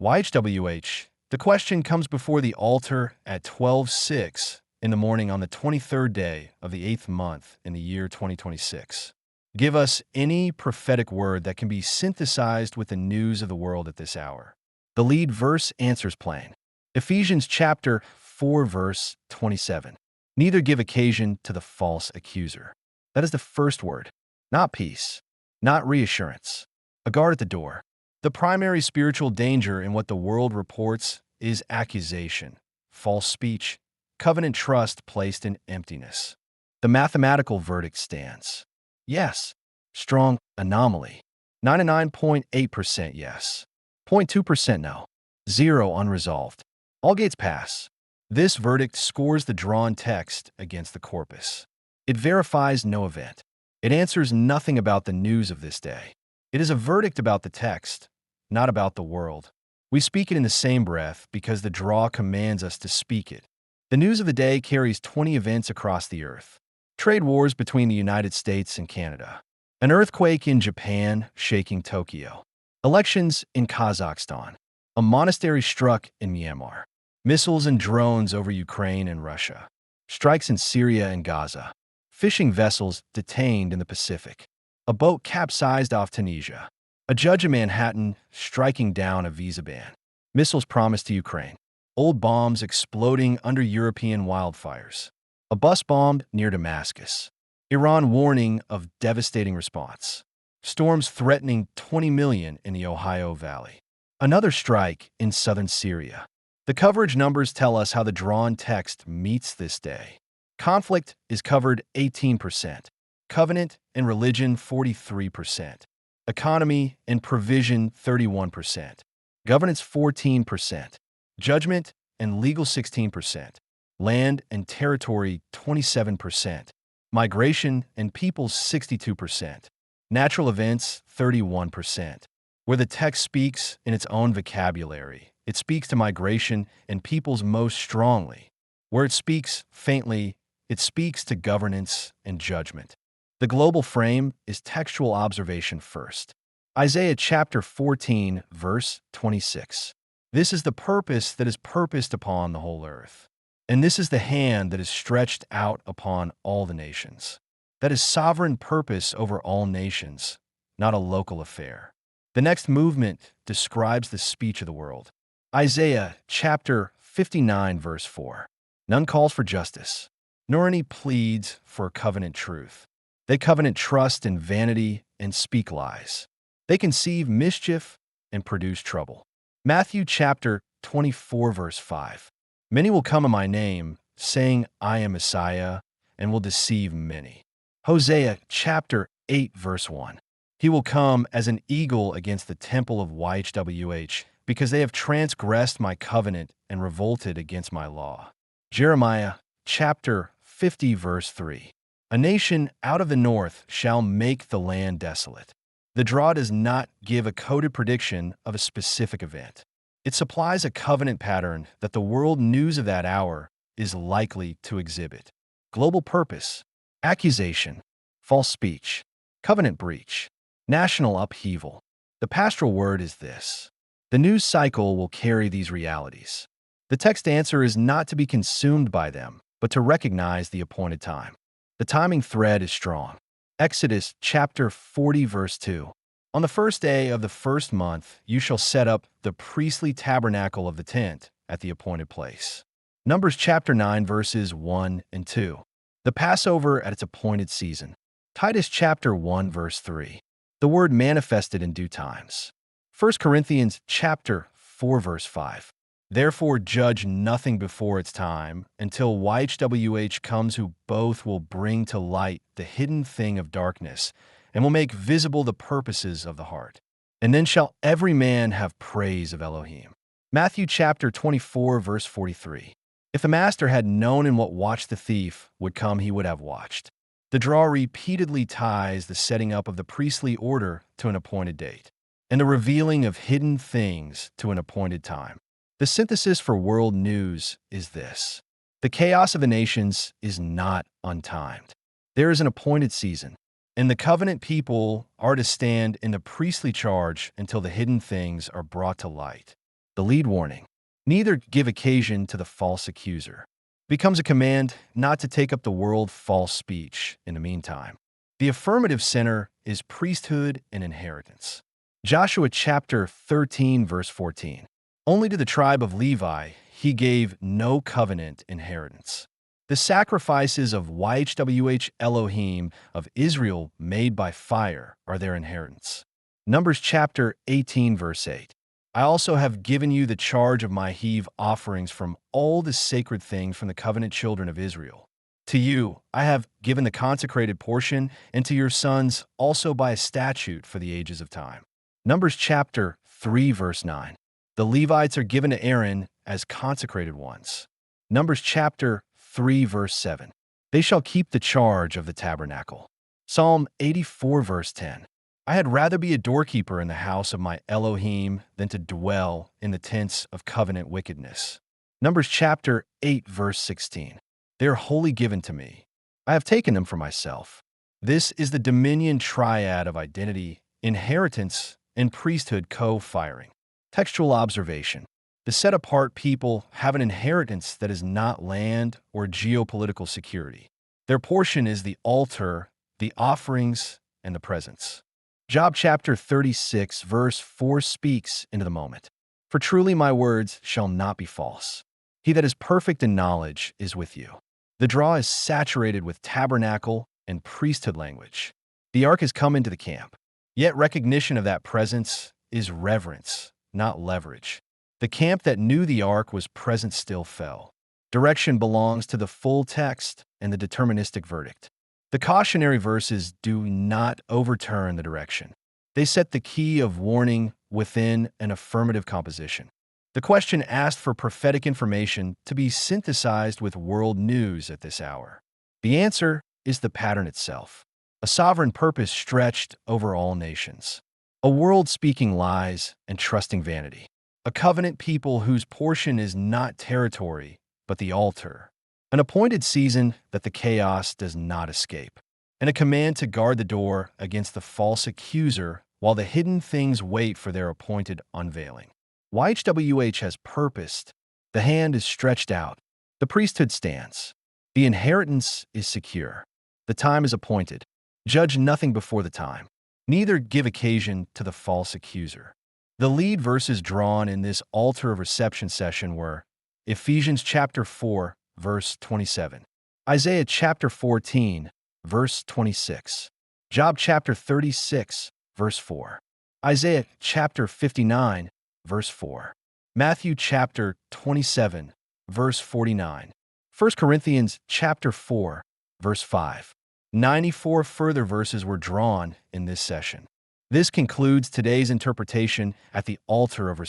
YHWH. The question comes before the altar at 12:06 in the morning on the 23rd day of the 8th month in the year 2026. Give us any prophetic word that can be synthesized with the news of the world at this hour. The lead verse answers plain. Ephesians chapter 4 verse 27. Neither give occasion to the false accuser. That is the first word. Not peace, not reassurance. A guard at the door. The primary spiritual danger in what the world reports is accusation, false speech, covenant trust placed in emptiness. The mathematical verdict stands. Yes. Strong anomaly. 99.8% yes. 0.2% no. 0 unresolved. All gates pass. This verdict scores the drawn text against the corpus. It verifies no event. It answers nothing about the news of this day. It is a verdict about the text, not about the world. We speak it in the same breath because the draw commands us to speak it. The news of the day carries 20 events across the earth. Trade wars between the United States and Canada. An earthquake in Japan shaking Tokyo. Elections in Kazakhstan. A monastery struck in Myanmar. Missiles and drones over Ukraine and Russia. Strikes in Syria and Gaza. Fishing vessels detained in the Pacific. A boat capsized off Tunisia. A judge in Manhattan striking down a visa ban. Missiles promised to Ukraine. Old bombs exploding under European wildfires. A bus bombed near Damascus. Iran warning of devastating response. Storms threatening 20 million in the Ohio Valley. Another strike in southern Syria. The coverage numbers tell us how the drawn text meets this day. Conflict is covered 18%. Covenant and religion 43%. Economy and provision 31%. Governance 14%. Judgment and legal 16%. Land and territory 27%. Migration and peoples 62%. Natural events 31%. Where the text speaks in its own vocabulary, it speaks to migration and peoples most strongly. Where it speaks faintly, it speaks to governance and judgment. The global frame is textual observation first. Isaiah chapter 14, verse 26. This is the purpose that is purposed upon the whole earth. And this is the hand that is stretched out upon all the nations. That is sovereign purpose over all nations, not a local affair. The next movement describes the speech of the world. Isaiah chapter 59, verse 4. None calls for justice, nor any pleads for covenant truth. They covenant trust in vanity and speak lies. They conceive mischief and produce trouble. Matthew chapter 24, verse 5. Many will come in my name, saying, I am Messiah, and will deceive many. Hosea chapter 8, verse 1. He will come as an eagle against the temple of YHWH, because they have transgressed my covenant and revolted against my law. Jeremiah chapter 50, verse 3. A nation out of the north shall make the land desolate. The draw does not give a coded prediction of a specific event. It supplies a covenant pattern that the world news of that hour is likely to exhibit. Global purpose, accusation, false speech, covenant breach, national upheaval. The pastoral word is this. The news cycle will carry these realities. The text answer is not to be consumed by them, but to recognize the appointed time. The timing thread is strong. Exodus chapter 40, verse 2. On the first day of the first month, you shall set up the priestly tabernacle of the tent at the appointed place. Numbers chapter 9, verses 1 and 2. The Passover at its appointed season. Titus chapter 1, verse 3. The word manifested in due times. 1 Corinthians chapter 4, verse 5. Therefore judge nothing before its time, until YHWH comes, who both will bring to light the hidden thing of darkness, and will make visible the purposes of the heart. And then shall every man have praise of Elohim. Matthew chapter 24, verse 43. If the master had known in what watch the thief would come, he would have watched. The draw repeatedly ties the setting up of the priestly order to an appointed date, and the revealing of hidden things to an appointed time. The synthesis for world news is this. The chaos of the nations is not untimed. There is an appointed season, and the covenant people are to stand in the priestly charge until the hidden things are brought to light. The lead warning, neither give occasion to the false accuser, becomes a command not to take up the world false speech in the meantime. The affirmative center is priesthood and inheritance. Joshua chapter 13, verse 14. Only to the tribe of Levi he gave no covenant inheritance. The sacrifices of YHWH Elohim of Israel made by fire are their inheritance. Numbers chapter 18, verse 8. I also have given you the charge of my heave offerings from all the sacred things from the covenant children of Israel. To you I have given the consecrated portion, and to your sons also by a statute for the ages of time. Numbers chapter 3, verse 9. The Levites are given to Aaron as consecrated ones. Numbers chapter 3, verse 7. They shall keep the charge of the tabernacle. Psalm 84, verse 10. I had rather be a doorkeeper in the house of my Elohim than to dwell in the tents of covenant wickedness. Numbers chapter 8, verse 16. They are wholly given to me. I have taken them for myself. This is the dominion triad of identity, inheritance, and priesthood co-firing. Textual observation. The set-apart people have an inheritance that is not land or geopolitical security. Their portion is the altar, the offerings, and the presence. Job chapter 36, verse 4 speaks into the moment. For truly my words shall not be false. He that is perfect in knowledge is with you. The draw is saturated with tabernacle and priesthood language. The ark has come into the camp. Yet recognition of that presence is reverence, not leverage. The camp that knew the ark was present still fell. Direction belongs to the full text and the deterministic verdict. The cautionary verses do not overturn the direction. They set the key of warning within an affirmative composition. The question asked for prophetic information to be synthesized with world news at this hour. The answer is the pattern itself, a sovereign purpose stretched over all nations, a world speaking lies and trusting vanity, a covenant people whose portion is not territory, but the altar, an appointed season that the chaos does not escape, and a command to guard the door against the false accuser while the hidden things wait for their appointed unveiling. YHWH has purposed. The hand is stretched out. The priesthood stands. The inheritance is secure. The time is appointed. Judge nothing before the time. Neither give occasion to the false accuser. The lead verses drawn in this altar of reception session were Ephesians chapter 4, verse 27. Isaiah chapter 14, verse 26. Job chapter 36, verse 4. Isaiah chapter 59, verse 4. Matthew chapter 27, verse 49. 1 Corinthians chapter 4, verse 5. 94 further verses were drawn in this session. This concludes today's interpretation at the altar of